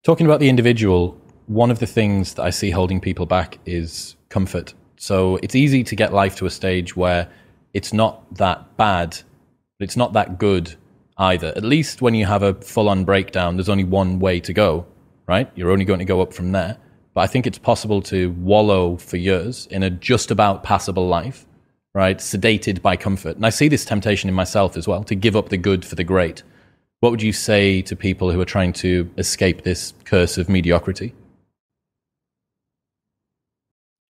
Talking about the individual, one of the things that I see holding people back is comfort. So it's easy to get life to a stage where it's not that bad, but it's not that good either. At least when you have a full-on breakdown, there's only one way to go, right? You're only going to go up from there. But I think it's possible to wallow for years in a just about passable life, right? Sedated by comfort. And I see this temptation in myself as well, to give up the good for the great. What would you say to people who are trying to escape this curse of mediocrity?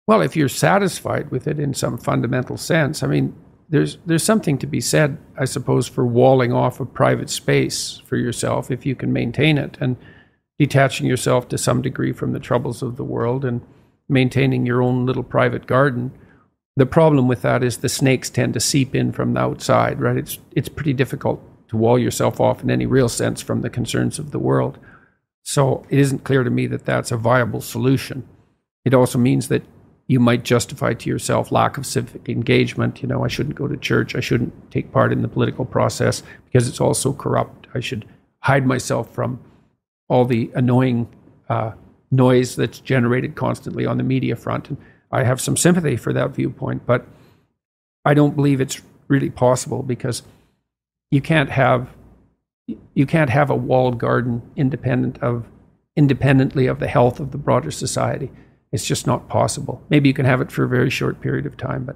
Well, if you're satisfied with it in some fundamental sense, I mean, there's something to be said, I suppose, for walling off a private space for yourself if you can maintain it, and detaching yourself to some degree from the troubles of the world and maintaining your own little private garden. The problem with that is the snakes tend to seep in from the outside, right? It's pretty difficult to wall yourself off in any real sense from the concerns of the world. So it isn't clear to me that that's a viable solution. It also means that you might justify to yourself lack of civic engagement. You know, I shouldn't go to church. I shouldn't take part in the political process because it's all so corrupt. I should hide myself from all the annoying noise that's generated constantly on the media front. And I have some sympathy for that viewpoint, but I don't believe it's really possible, because you can't have a walled garden independently of the health of the broader society. It's just not possible. Maybe you can have it for a very short period of time,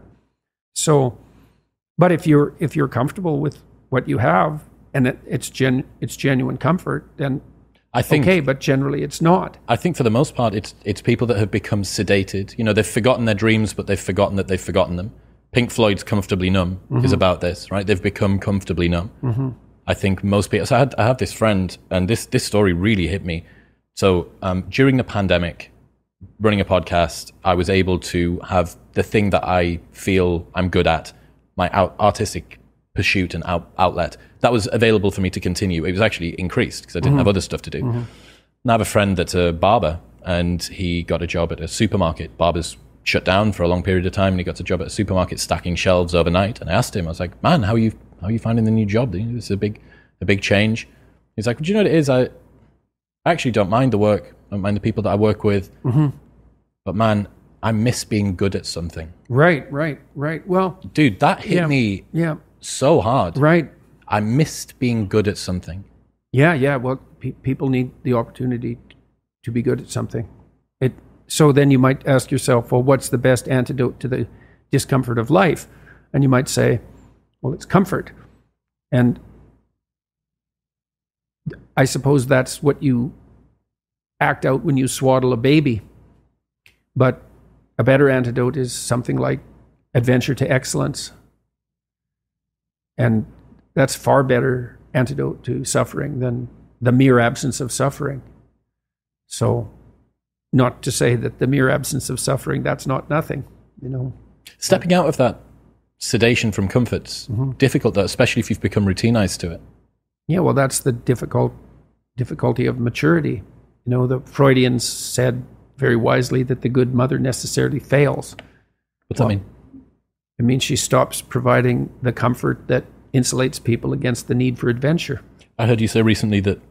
but if you're comfortable with what you have and it's genuine comfort, then I think, okay, but generally it's not. I think for the most part, it's people that have become sedated. You know, they've forgotten their dreams, but they've forgotten that they've forgotten them. Pink Floyd's Comfortably Numb is about this, right? They've become comfortably numb. I think most people... So I have this friend, and this story really hit me. So during the pandemic, running a podcast, I was able to have the thing that I feel I'm good at, my artistic pursuit and outlet, that was available for me to continue. It was actually increased because I didn't have other stuff to do. And I have a friend that's a barber, and he got a job at a supermarket. Barbers shut down for a long period of time, and he got a job at a supermarket stacking shelves overnight. And I asked him, I was like, man, how are you finding the new job? It's a big change. He's like, well, do you know what it is? I actually don't mind the work. I don't mind the people that I work with. But man, I miss being good at something. Right. Well, dude, that hit me so hard. Right. I missed being good at something. Yeah. Well, people need the opportunity to be good at something. So then you might ask yourself, well, what's the best antidote to the discomfort of life? And you might say, well, it's comfort. And I suppose that's what you act out when you swaddle a baby. But a better antidote is something like adventure to excellence. And that's far better antidote to suffering than the mere absence of suffering. So, not to say that the mere absence of suffering, that's not nothing, you know. Stepping out of that sedation from comfort's difficult, though, especially if you've become routinized to it. Yeah, well, that's the difficulty of maturity. You know, the Freudians said very wisely that the good mother necessarily fails. What's that mean? It means she stops providing the comfort that insulates people against the need for adventure. I heard you say recently that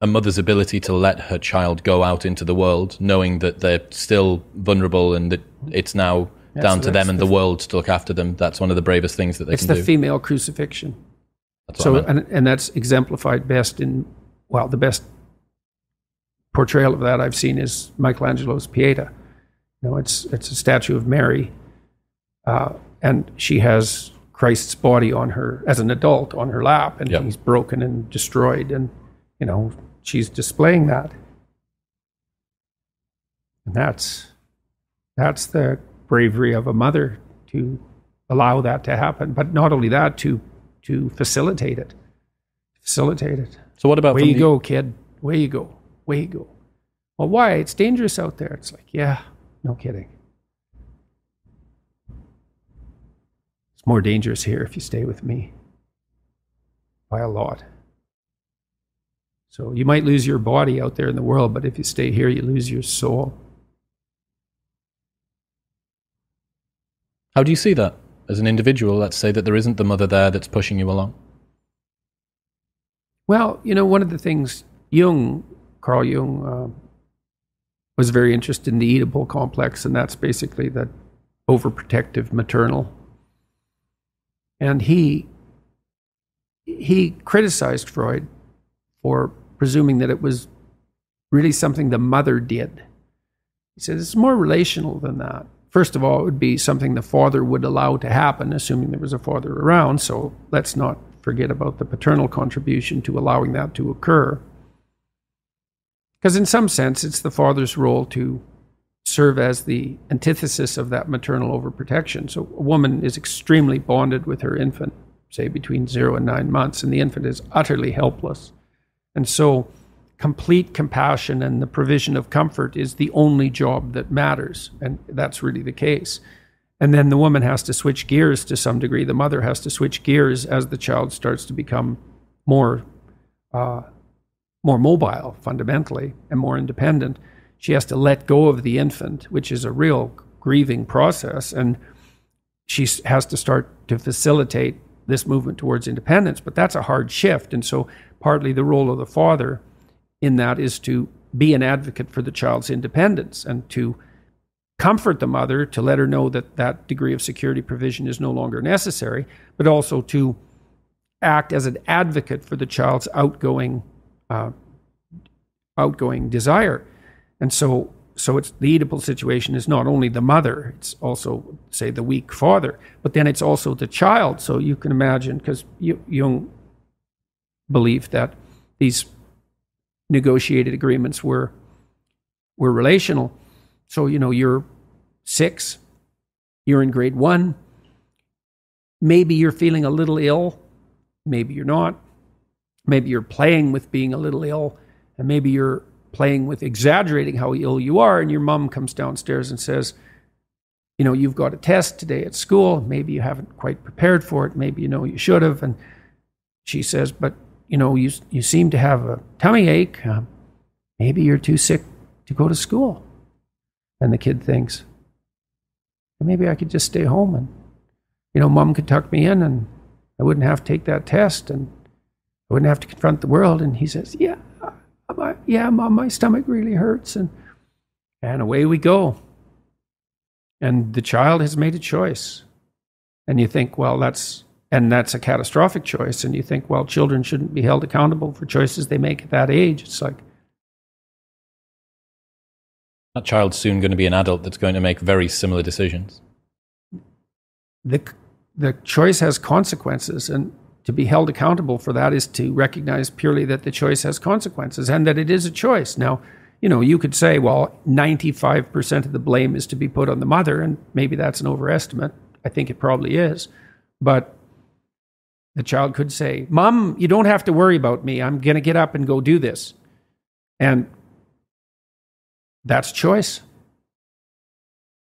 a mother's ability to let her child go out into the world, knowing that they're still vulnerable and that it's now down to them and the world to look after them, that's one of the bravest things that they can do. It's the female crucifixion. And that's exemplified best in, well, the best portrayal of that I've seen is Michelangelo's Pieta. You know, it's a statue of Mary, and she has Christ's body on her, as an adult, on her lap, and he's broken and destroyed, and, you know, she's displaying that. And that's the bravery of a mother, to allow that to happen. But not only that, to facilitate it. So what about... Way you go, kid. Way you go. Well, why? It's dangerous out there. It's like, yeah, no kidding. It's more dangerous here if you stay with me. By a lot. So you might lose your body out there in the world, but if you stay here, you lose your soul. How do you see that as an individual? Let's say that there isn't the mother there that's pushing you along. Well, you know, one of the things Jung Carl Jung was very interested in the Oedipal complex, and that's basically the overprotective maternal. And he criticized Freud for presuming that it was really something the mother did. He said it's more relational than that. First of all, it would be something the father would allow to happen, assuming there was a father around. So let's not forget about the paternal contribution to allowing that to occur. Because in some sense, it's the father's role to serve as the antithesis of that maternal overprotection. So a woman is extremely bonded with her infant, say between 0 and 9 months, and the infant is utterly helpless. And so complete compassion and the provision of comfort is the only job that matters. And that's really the case. And then the woman has to switch gears to some degree. The mother has to switch gears as the child starts to become more mobile, fundamentally, and more independent. She has to let go of the infant, which is a real grieving process. And she has to start to facilitate this movement towards independence. But that's a hard shift. And so partly the role of the father in that is to be an advocate for the child's independence and to comfort the mother, to let her know that that degree of security provision is no longer necessary, but also to act as an advocate for the child's outgoing desire. And so it's the Oedipal situation is not only the mother, it's also, say, the weak father, but then it's also the child. So you can imagine, because Jung believed that these negotiated agreements were relational. So, you're 6, you're in grade 1, maybe you're feeling a little ill, maybe you're not, maybe you're playing with being a little ill, and maybe you're playing with exaggerating how ill you are, and your mom comes downstairs and says, you've got a test today at school, maybe you haven't quite prepared for it, maybe you should have, and she says, but you seem to have a tummy ache. Maybe you're too sick to go to school. And the kid thinks, maybe I could just stay home and, mom could tuck me in and I wouldn't have to take that test and I wouldn't have to confront the world. And he says, yeah, mom, my stomach really hurts. And away we go. And the child has made a choice. And you think, well, that's a catastrophic choice. And you think, well, children shouldn't be held accountable for choices they make at that age. It's like, that child's soon going to be an adult that's going to make very similar decisions. The choice has consequences, and to be held accountable for that is to recognize purely that the choice has consequences and that it is a choice. Now, you could say, well, 95% of the blame is to be put on the mother, and maybe that's an overestimate. I think it probably is. But the child could say, Mom, you don't have to worry about me. I'm going to get up and go do this. And that's choice.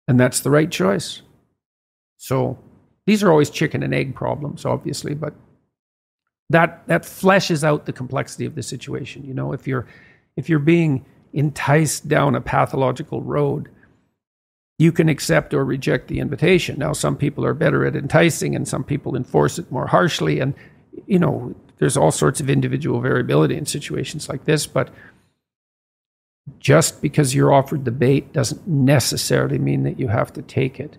And that's the right choice. So these are always chicken and egg problems, obviously, but that fleshes out the complexity of the situation. If you're being enticed down a pathological road, you can accept or reject the invitation. Now, some people are better at enticing and some people enforce it more harshly. And, there's all sorts of individual variability in situations like this. But just because you're offered the bait doesn't necessarily mean that you have to take it.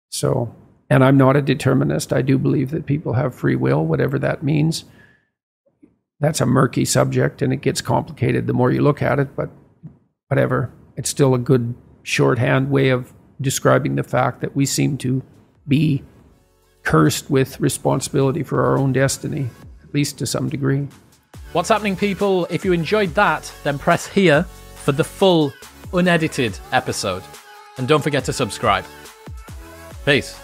So, and I'm not a determinist. I do believe that people have free will, whatever that means. That's a murky subject and it gets complicated the more you look at it, but whatever. It's still a good shorthand way of describing the fact that we seem to be cursed with responsibility for our own destiny, at least to some degree. What's happening, people? If you enjoyed that, then press here for the full, unedited episode. And don't forget to subscribe. Peace.